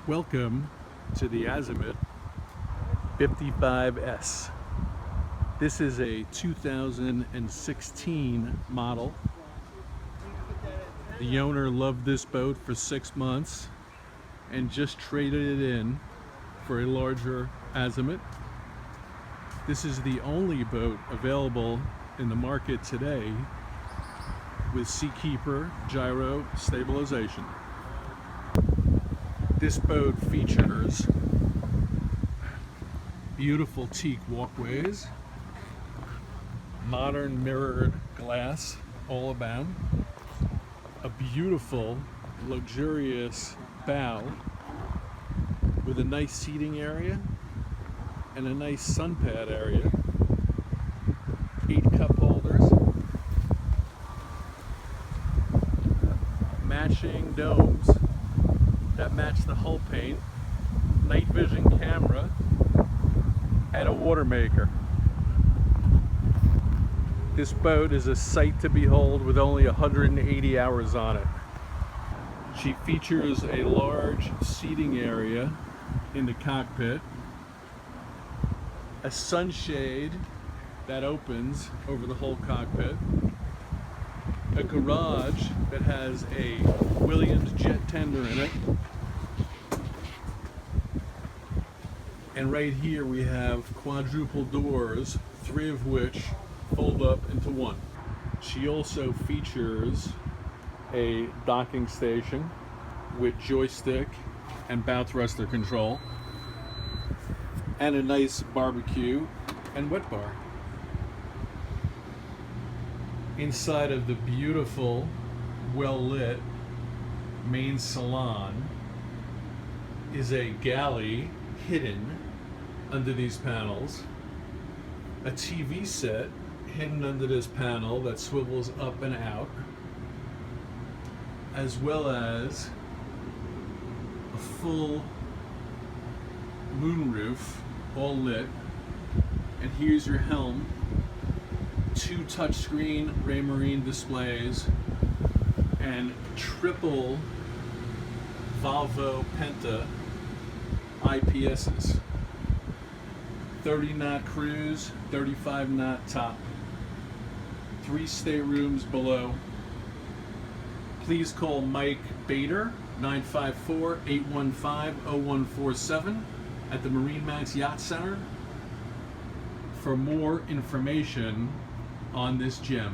Welcome to the Azimut 55S. This is a 2016 model. The owner loved this boat for 6 months and just traded it in for a larger Azimut. This is the only boat available in the market today with Seakeeper Gyro Stabilization. This boat features beautiful teak walkways, modern mirrored glass all about, a beautiful, luxurious bow with a nice seating area and a nice sun pad area, 8 cup holders, matching domes that match the hull paint, Night-Vision Camera, and a Watermaker. This boat is a sight to behold with only 180 hours on it. She features a large seating area in the cockpit, a sunshade that opens over the whole cockpit, a garage that has a Williams jet tender in it, and right here we have quadruple doors, 3 of which fold up into 1. She also features a docking station with joystick and bow thruster control, and a nice barbecue and wet bar. Inside of the beautiful, well-lit main salon is a galley hidden under these panels, a TV set hidden under this panel that swivels up and out, as well as a full moonroof, all lit. And here's your helm, 2 touchscreen Raymarine displays, and triple Volvo Penta IPSs. 30 knot cruise, 35 knot top. 3 staterooms below. Please call Mike Bader, 954-815-0147 at the MarineMax Yacht Center for more information on this gem.